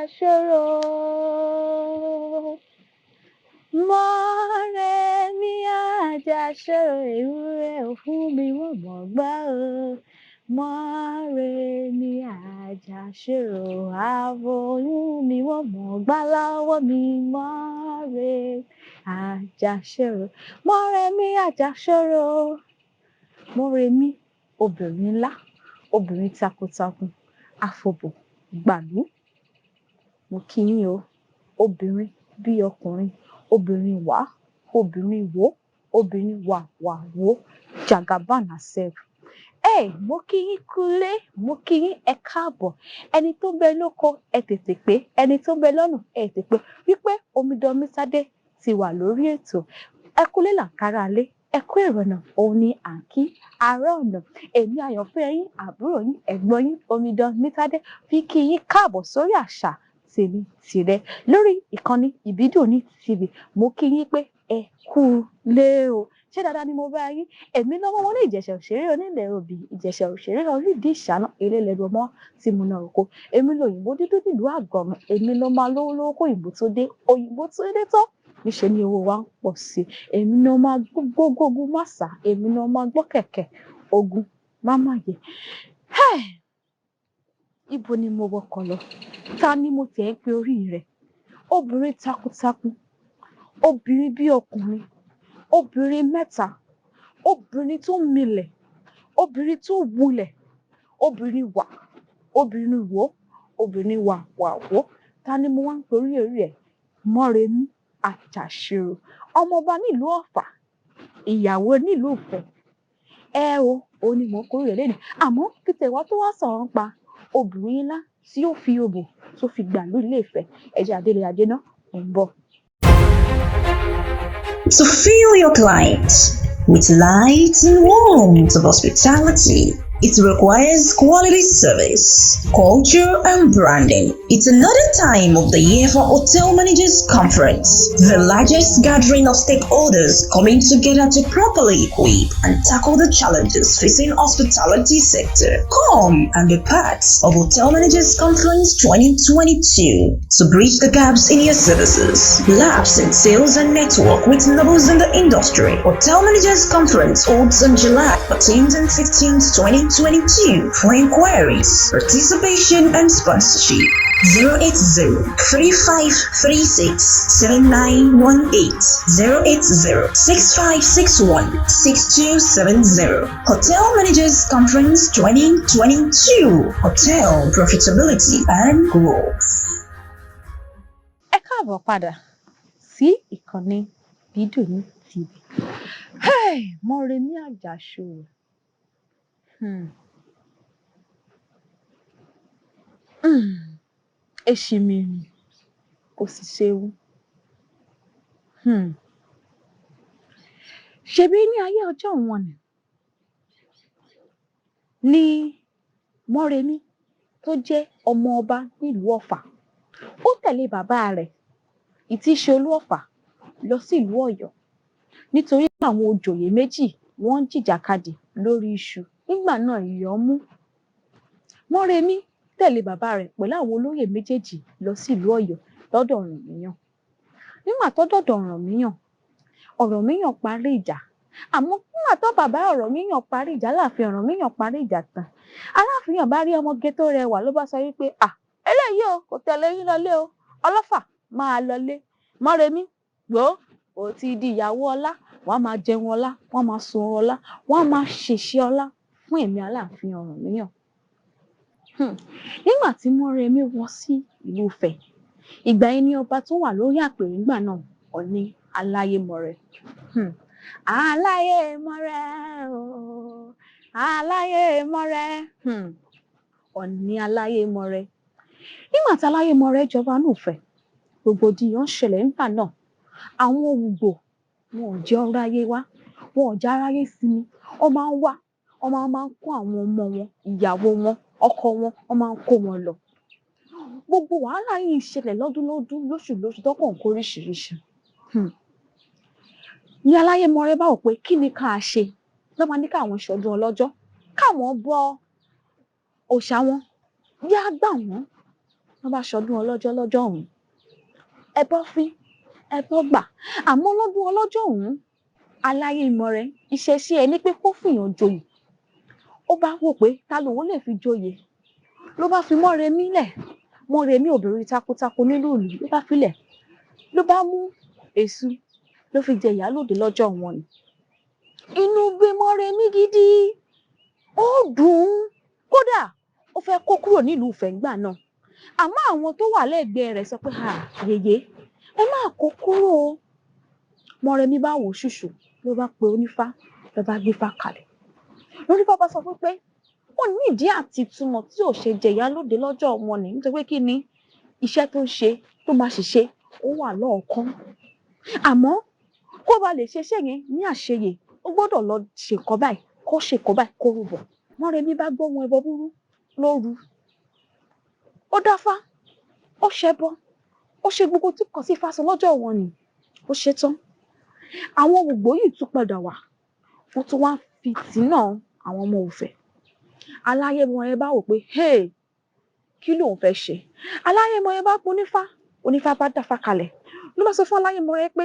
Ajasoro. Moremi Ajasoro. Ewúrẹ́ ò fún mi wọ́n mọ̀ gbá o. Moremi Ajasoro. Aboyún mi wọ́n mọ̀ gbá lọ́wọ́ mi. Moremi Ajasoro. Moremi Ajasoro. Moremi, obìnrin ńlá, obìnrin takuntakun, af'obo, gbàlú. Mo kí yín o, obìnrin bí ọkùnrin, obìnrin wá, obìnrin wò, obìnrin wà wò, jagabana self. Mo kí yín kúlé, mo kí yín ẹ káàbọ̀. Ẹni tó ń bẹ lóko ẹ tètè pé, ẹni tó ń bẹ lọ́nà ẹ tètè pé, wípé Omidan Mísádé ti wà lórí ètò. Ẹ kúlé làkàrà lé, ẹ kú ìrọ̀nà, òun ni à ń kí ará ọ̀nà. Èmi àyànfẹ́ yín, àbúrò yín, ẹ̀gbọ́n yín, Omidan Mísádé fi kí yín káàbọ̀ sórí Àṣà Tèmi Tìrẹ lórí ìkànnì Ìbídùn TV. Mo kí yín pé ẹ kú lé o. Ṣé dáadáa ni mo bá yín? Èmi lọ́mọ wọn ní Ìjẹ̀ṣà òṣèré onílẹ̀ òbí, Ìjẹ̀ṣà òṣèré onídìí ìṣáná, ilé lẹ́nu ọmọ tí mo nà oko. Èmi lòyìnbó dúdú nílùú Àgọ̀run, èmi ló máa lówó kó òyìnbó tó dé, òyìnbó tó dé tán. Níṣẹ́ ni owó wa ń pọ̀ sí i. Èmi náà máa gbogbo ogun má sá, èmi náà máa gbọ́ kẹ̀kẹ́ ogun má má yẹ. Ibo ni mo wọkọ̀ lọ? Ta ni mo tẹ̀ ń pe orí rẹ̀? Obìnrin takuntakun, obìnrin bí ọkùnrin, obìnrin mẹ́ta, obìnrin tó milẹ̀, obìnrin tó wulẹ̀, obìnrin wà, obìnrin wò, obìnrin wà wò. Ta ni mo wá ń pe orí rẹ̀? Moremi Ajasoro. Ọmọọba nílùú Ọ̀fà, ìyàwó nílùú Ifẹ̀. Òun ni mò ń kórè rẹ̀ lẹ́nu. Àmọ́ kíkẹ́ wá tó wá sọ̀rọ̀ ń pa obìnrin ńlá tí ó fi òbò tó fi gbàlú Ilé Ifẹ̀. Ẹ̀jẹ̀ Adélé Ajé náà ń bọ̀. To fill your clients with light and warmth of hospitality, it requires quality service, culture, and branding. It's another time of the year for Hotel Managers Conference, the largest gathering of stakeholders coming together to properly equip and tackle the challenges facing hospitality sector. Come and be part of Hotel Managers Conference 2022 to bridge the gaps in your services, labs in sales and network with nobles in the industry. Hotel Managers Conference holds on July 14th and 15th, 2022. For inquiries, participation, and sponsorship, 080-3536-7918, 080-6561-6270. Hotel Managers Conference 2022. Hotel Profitability and Growth. Ẹ káàbọ̀ padà sí ìkànnì Ìbídùn TV. Moremi Ajasoro. Èṣì mi rìn kò sì ṣewu. Ṣebí ní ayé ọjọ́ wọn ni Moremi tó jẹ́ ọmọ ọba nílùú Ọ̀fà. Ó tẹ̀lé bàbá rẹ̀ ìtíṣe Olú Ọ̀fà lọ sí ìlú Ọ̀yọ́ nítorí àwọn òjòyè méjì wọ́n ń jìjàkadì lórí iṣu. Nígbà náà ìyọ́ mú. Moremi tẹ̀lé bàbá rẹ̀ pẹ̀lú àwọn olóyè méjèèjì lọ sí ìlú Ọ̀yọ́ lọ́dọ̀ Ọ̀rànmíyàn. Nígbà tó dọ̀dọ̀ Ọ̀rànmíyàn parí ìjà. Àmọ́ nígbà tó bàbá Ọ̀rànmíyàn parí ìjà, Aláàfin Ọ̀rànmíyàn parí ìjà tán. Aláàfin bá rí ọmọge tó rẹwà ló bá sọ wípé eléyìí o kò tẹ̀lé yín lọlé o, Ọlọ́fà máa lọlé. Moremi gbó ó ti di ìyàwó ọlá, wọ́n á máa jẹun ọlá, wọ́n á máa sun ọlá, wọ́n á máa ṣèṣe ọlá fún èmi Aláàfin Ọ̀rànmíyàn. Nígbà tí Moremi wọ sí ìlú Ifẹ̀, ìgbà yẹn ni ọba tó wà lórí àpèrè nígbà náà, Ọọ̀ni Aláyémọrẹ. Aláyémọrẹ o, Aláyémọrẹ, Ọọ̀ni Aláyémọrẹ. Nígbà tí Aláyémọrẹ jọba ní Ifẹ̀, rògbòdìyàn ṣẹlẹ̀ nígbà náà. Àwọn ugbo wọn ò jẹ́ ọráyé wá, wọn ò jẹ́ aráyé sinmi. Wọ́n máa ń wá, wọ́n máa ń kó àwọn ọmọ wọn, ìyàwó wọn, ọkọ wọn, wọ́n máa ń kó wọn lọ. Gbogbo wàhálà yìí ń ṣẹlẹ̀ lọ́dún, lóṣù tọ́kàn ń kó oríṣiríṣi. Ní Aláyémọrẹ bá wò pé kí ni ká ṣe? Lọ́ máa ní káwọn ṣọdún ọlọ́jọ́, káwọn bọ òòṣà wọn, yá gbà wọ́n. wọ́n bá ṣọdún ọlọ́jọ́ lọ́jọ́ ọ̀hún ẹbọ fín ẹbọ gbà àmọ́ lọ́dún ọlọ́jọ́ ọ̀hún aláyé Mọ́rẹ́ ìṣesí ẹ ní pé kó fìyàn joyè ó bá wò pé ta lòun lè fi joyè ló bá fi Mọ́remí lẹ̀ Mọ́remí obìnrin takuntakun nílùú ìlú ló bá filẹ̀ ló bá mú èṣù ló fi jẹ ìyálòde lọ́jọ́ wọn ni inú bí Mọ́remí gidi ó dùn ún kódà ó fẹ́ kó kúrò nílùú Ifẹ̀ ńgbà náà àmọ́ àwọn tó wà lẹ́gbẹ̀ẹ́ rẹ̀ sọ pé yèyé ẹ má kó kúrò o Mọ́remí bá wò ṣùṣù ló bá pe onífá ló bá gbéfá kalẹ̀ lónífá bá sọ fún pé ó ní ìdí àti ìtumọ̀ tí ò ṣe jẹ ìyálòde lọ́jọ́ wọn ni nítorí pé kí ni iṣẹ́ tó ń ṣe tó máa ṣiṣẹ́ ó wà lọ́ọ̀kan àmọ́ kó ba lè ṣeṣẹ́ yẹn ní àṣeyè ó gbọ́dọ̀ lọ ṣèkọ́ báyìí kó ṣèkọ́ báyìí kó rúbọ Mọ́remí bá gbọ́ ohun ẹbọ búrú lóru ó dáfá ó ṣẹbọ ó ṣe gbogbo tí kò sí fásọ lọ́jọ́ wọn ni ó ṣe tán àwọn ògbó yìí tún padà wá wọ́n tún wá fi tìǹà àwọn ọmọ Ifẹ̀ aláyé Mọ́rẹ́ bá wò pé kí lòun fẹ́ ṣe aláyé Mọ́rẹ́ bá pọn onífá bá dáfá kalẹ̀ ló bá sọ fún aláyé Mọ́rẹ́ pé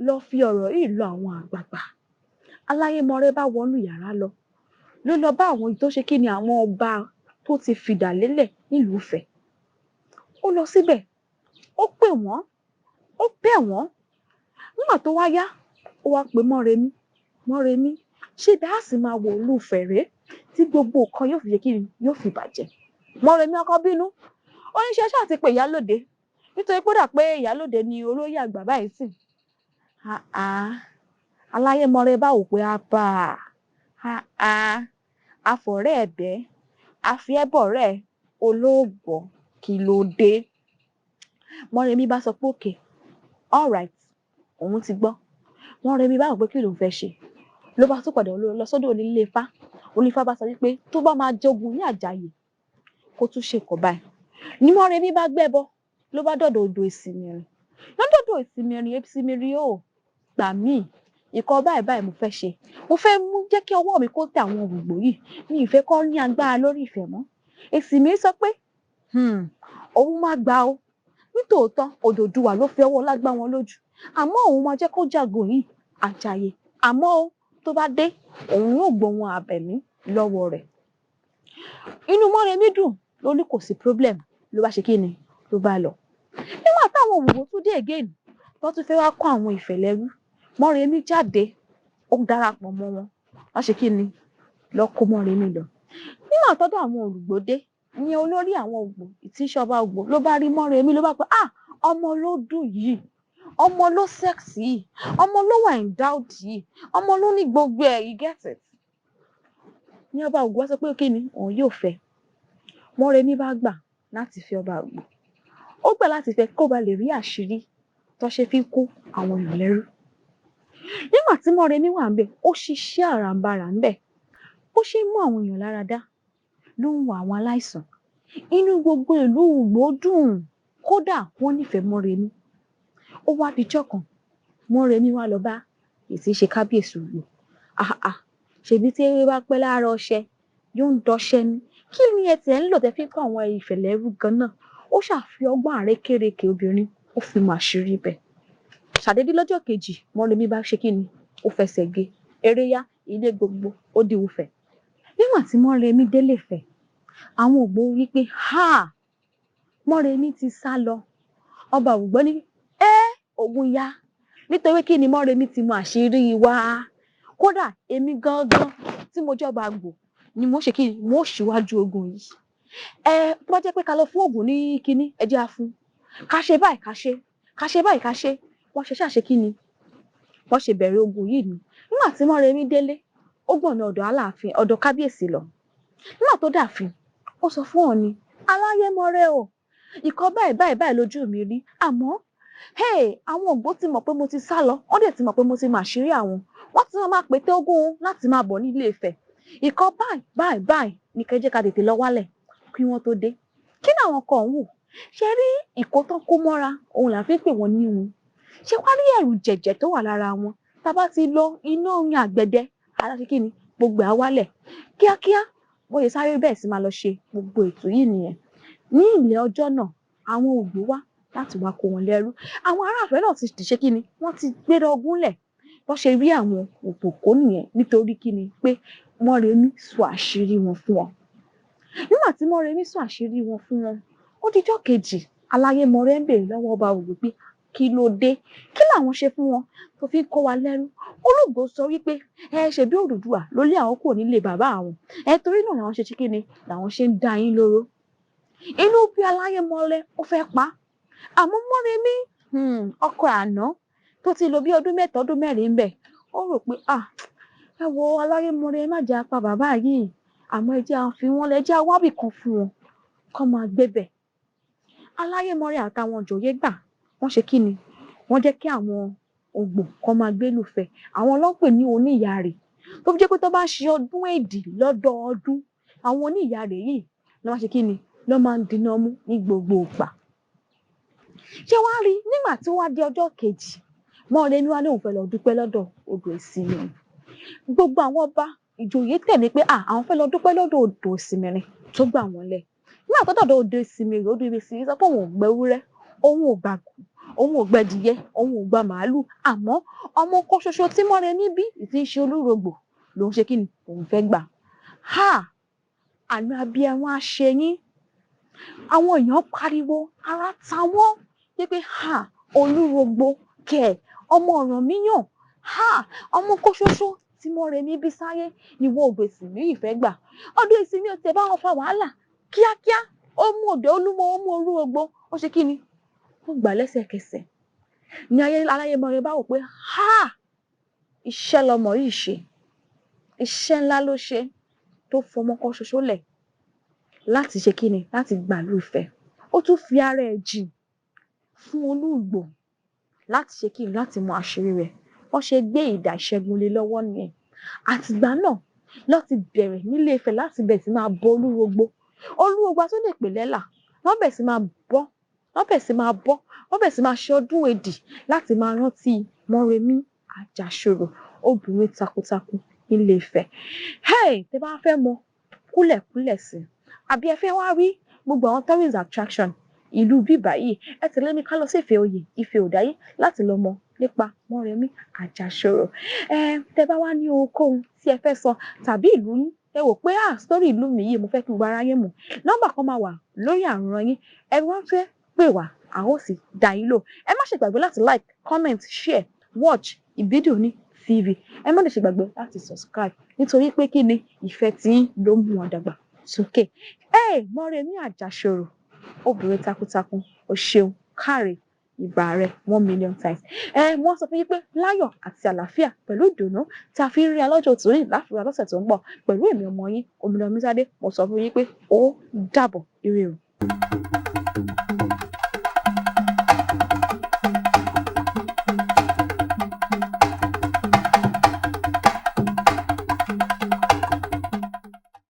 lọ fi ọ̀rọ̀ yìí lọ àwọn àgbààgbà aláyé Mọ́rẹ́ bá wọnú yàrá lọ lọ bá àwọn tó ṣe kí ni àwọn ọba tó ti fìdà lélẹ̀ nílùú Ifẹ̀ ó lọ síbẹ̀ ó pè wọ́n ó bẹ̀ wọ́n nígbà tó wá yá ó wá pè Mọ́remí ṣé dáàsì máa wò ìlú Ifẹ̀ rèé tí gbogbo nǹkan yóò fi ṣe kí ni yóò fi bàjẹ́ Mọ́remí ọkọ bínú ó ní ṣe ṣáà ti pè ìyálòde nítorí kódà pé ìyálòde ni olóyè àgbà báyìí sì aláyé Mọ́rẹ́ bá wò pé àfọ̀rẹ́ ẹ̀bẹ́ àfiẹ́bọ̀rẹ́ olóògbọ́ kí ló dé Mọ́remí bá sọ pé okay all right òun ti gbọ́ Mọ́remí bá wò pé kí lòun fẹ́ ṣe ló bá tún padà lọ sọ́dọ̀ onílé Ifá onífá bá sọ wípé tó bá máa jogun ní àjàyè kó tún ṣèkọ́ báyìí ní Mọ́remí bá gbẹ́bọ ló bá dọ̀dọ̀ odò Ìsìnmìrìn lọ́dọ̀dọ̀ Ìsìnmìrìn ó gbà mí ìkọ́ báyìí mo fẹ́ ṣe mo fẹ́ mú jẹ́ kí ọwọ́ mi kó tẹ àwọn ògbò yìí mi ìfẹ́ kọ́ ní agbára lórí Ifẹ̀ mọ́ Ìsìnmìrìn sọ pé òun máa gbà ó nítòótọ́ Odòduwà ló fi ọwọ́ lágbá wọn lójú àmọ́ òun máa jẹ́ kó jagun yìí àjàyè àmọ́ tó bá dé òun yóò gbóhùn abẹ̀mí lọ́wọ́ rẹ̀ inú Mọ́remí dùn ló ní kò sí problem ló bá ṣe kí ni ló bá lọ nígbà táwọn òwò tún dé again wọ́n tún fẹ́ wá kó àwọn Ifẹ̀ lẹ́rú Mọ́remí jáde ó darapọ̀ mọ́ wọn wọ́n ṣe kí ni lọ kó Mọ́remí lọ nígbà tọ́dọ̀ àwọn Òrùgbó dé ní olórí àwọn Ògbó ìtíṣọba Ògbó ló bá rí Mọ́remí ló bá pẹ́ ọmọ ló dùn yìí ọmọ ló sexy yìí ọmọ ló wà endowed yìí ọmọ ló ní gbogbo ẹ̀ you get it ní ọba Ògbó sọ pé kí ni òun yóò fẹ́ Mọ́remí bá gbà láti fi ọba Ògbó ó gbà láti fẹ́ kó ba lè rí àṣírí tó ṣe fi kó àwọn èèyàn lẹ́rú nígbà tí Mọ́remí wà ń bẹ̀ ó ṣiṣẹ́ àràǹbarà ń bẹ̀ ó ṣe mú àwọn èèyàn lára dá ló ń wo àwọn aláìsàn inú gbogbo ìlú Ògbó dùn kódà wọ́n nífẹ̀ẹ́ Mọ́remí ó wá dijọ́ kan Mọ́remí wá lọ bá èsì ṣe kábíyèsí Ògbó ṣèbí tí ewé bá pẹ́ lára ọṣẹ yóò ń dọṣẹ́ ní kí ni ẹ tẹ̀ ń lò tẹ́ fi kọ́ àwọn Ifẹ̀ lẹ́rú gan-an ó ṣàfi ọgbọ́n àrékérekè obìnrin ó fi mọ àṣírí bẹ̀ ṣàdédé lọ́jọ́ kejì Mọ́remí bá ṣe kí ni ó fẹsẹ̀ gé eré yá ilé gbogbo ó di Ifẹ̀ nígbà tí Mọ́remí délé Ifẹ̀ àwọn Ògbó wí pé Mọ́remí ti sá lọ ọba Ògbó ní ogun ya nítorí kí ni Mọ́remí ti mọ àṣírí wa kódà èmi gangan tí mo jọba Àgbò ni mo ṣe kí ni mo ṣíwájú ogun yìí tó bá jẹ́ pé ká lọ fún Ògún ní kíní ẹ jẹ́ á fún ká ṣe báyìí ká ṣe báyìí ká ṣe wọ́n ṣe ṣàṣe kí ni wọ́n ṣe bẹ̀rẹ̀ ogun yìí ni nígbà tí Mọ́remí délé ó gbọ̀nà ọ̀dọ̀ Aláàfin ọ̀dọ̀ kábíyèsí lọ nígbà tó dàfin ó sọ fún Ọọ̀ni aláyé Mọ́rẹ́ o ìkọ́ báyìí lójú mi rí àmọ́ àwọn Ògbó ti mọ̀ pé mo ti sá lọ wọ́n dẹ̀ ti mọ̀ pé mo ti mà àṣírí àwọn wọ́n ti máa pété ogun láti máa bọ̀ nílé Ifẹ̀ ìkọ́ báyìí ní kẹjẹ́ ká tètè lọ wálẹ̀ kí wọ́n tó dé kí ni àwọn kan wò ṣe rí ìkó tán kó mọ́ra òun là fi pè wọ́n ní wọn ṣé wá rí ẹ̀rù jẹ̀jẹ̀ tó wà lára wọn tá a bá ti lọ iná orin àgbẹ̀dẹ aláṣẹ kí ni gbogbo àwálẹ̀ kíákíá bóyá sáré bẹ́ẹ̀ sì máa lọ ṣe gbogbo ètò yìí nìyẹn ní ilẹ̀ ọjọ́ náà àwọn ugbo wá láti wá kó wọn lẹ́rú. Àwọn ará Ifẹ̀ náà ti ṣe kíni, wọ́n ti gbéra ogun lẹ̀ bọ́n ṣe rí àwọn òpòkó nìyẹn, nítorí kíni pé Mọ́remí sọ àṣírí wọn fún wọn. Nígbà tí Mọ́remí sọ àṣírí wọn fún wọn, ó dijọ́ kejì Aláyémọrẹ́ ń béèrè lọ́wọ́ ọba Ògún pé kí ló dé, kí làwọn ṣe fún wọn tó fi ń kó wa lẹ́rú. Olúgbò sọ wípé ṣebí Odùduwà ló lé àwọn kúrò nílé bàbá àwọn, torí náà làwọn ṣe kíni, làwọn ṣe ń dá yín lóró. Inú bí Aláyémọrẹ́ ó fẹ́ pa á, àmọ́ Mọ́remí ọkọ àná tó ti lò bí ọdún 3 ọdún 4 ń bẹ̀, ó rò pé ẹ wo Aláyémọrẹ́ má jẹ́ apá bàbá yìí, àmọ́ ẹ jẹ́ a fi wọ́n lẹ̀, ẹ jẹ́ a wábì kan fún wọn kán máa gbébẹ̀. Aláyémọrẹ́ àtàwọn ìjòyè gbà, wọ́n ṣe kíni, wọ́n jẹ́ kí àwọn ògbò kan máa gbé lùfẹ̀. Àwọn ló ń pè ní oníyàrè, tó fi jẹ́ pé tó bá ṣe ọdún Èdì lọ́dọọdún, àwọn oníyàrè yìí ló máa ṣe kíni, ló máa ń diná mú ní gbogbo ìgbà. Ṣé wá rí, nígbà tí ó wá di ọjọ́ kejì, Mọ́remí wá lóun fẹ́ lọ dúpẹ́ lọ́dọ̀ odò ìsinmi. Gbogbo àwọn ọba ìjòyè tẹ̀lé pé àwọn fẹ́ lọ dúpẹ́ lọ́dọ̀ odò ìsinmi tó gbà wọ́n lẹ̀. Nígbà tó dọ̀dọ̀ odò ìsinmi sọ pé òun ò gbẹ́wúrẹ́, òun ò gbàgbọ́, òun ò gbẹdìyẹ, òun ò gba màálù, àmọ́ ọmọ kan ṣoṣo tí Mọ́remí bí tí ń ṣe Olúrogbò lòun ṣe kíni, òun fẹ́ gbà. Àná abiyamọ á ṣe yín. Àwọn èèyàn pariwo, ara ta wọ́n pé Olúrogbò kẹ̀, ọmọ Ọ̀rànmíyàn, ọmọ kan ṣoṣo tí Mọ́remí bí sáyé ìwọ odò ìsinmi yìí fẹ́ gbà. Odò ìsinmi ò tẹ̀ bá wọn fa wàhálà kíákíá, ó mú odò Olúmọ, ó mú Olúrogbò, ó ṣe kíni, ó gbà lẹ́sẹ̀kẹsẹ̀. Ní Aláyémọrẹ́ bá wò pé iṣẹ́ lọmọ yìí ṣe, iṣẹ́ ńlá ló ṣe tó fọmọ kan ṣoṣo lẹ̀ láti ṣe kíni, láti gbàlú Ifẹ̀. Ó tún fi ara ẹ̀ jìn fún Olúgbò láti ṣe kíni, láti mọ àṣírí rẹ̀. Wọ́n ṣe gbé ìdá ìṣẹ́gun lé lọ́wọ́ nìyẹn. Àtìgbà náà ló ti bẹ̀rẹ̀ nílé Ifẹ̀ láti bẹ̀rẹ̀ sí máa bọ Olúrogbò. Olúrogbò tó lè pè lẹ́là, wọ́n bẹ̀rẹ̀ sí máa bọ́, wọ́n bẹ̀rẹ̀ sí máa bọ́, wọ́n bẹ̀rẹ̀ sí máa ṣe ọdún Èdì láti máa rántí Mọ́remí Àjàsorò, obìnrin takuntakun nílé Ifẹ̀. Tẹ́ bá fẹ́ mọ kúlẹ̀kúlẹ̀ sí, àbí ẹ fẹ́ wá rí gbogbo àwọn tourist attraction ìlú bíbà yìí, ẹ tẹ̀lé mi ká lọ sí Ifẹ̀-Oyè, Ifẹ̀-Òdáyé láti lọ mọ nípa Mọ́remí Àjàsorò. Tẹ́ bá wá ní ohunkóhun tí ẹ fẹ́ sọ tàbí ìlú yín, ẹ wò pé story ìlú mi yìí mo fẹ́ kí gbogbo aráyé mọ̀, nọ́mbà kan máa wà lórí àwòrán yín, ẹ wá fẹ́ pè wá, a ó sì dá yín lò. Ẹ má ṣe gbàgbé láti like, comment, share, watch ìfídíò ní TV. Ẹ má lè ṣe gbàgbé láti subscribe, nítorí pé kí ni ìfẹ́ tí ló mú wọn dàgbà sókè. Mọ́remí Àjàsorò, obìnrin takuntakun, o ṣeun, káre, ìbà rẹ̀ 1 million times. Wọ́n sọ fún yín pé láyọ̀ àti àlàáfíà pẹ̀lú ìdùnnú tí a fi ń rí alọ́jọ́ tòní láfíà lọ́sẹ̀ tó ń bọ̀ pẹ̀lú èmi ọmọ yín Omilọ́mísádé. Mo sọ fún yín pé ó dàbọ̀, ire o.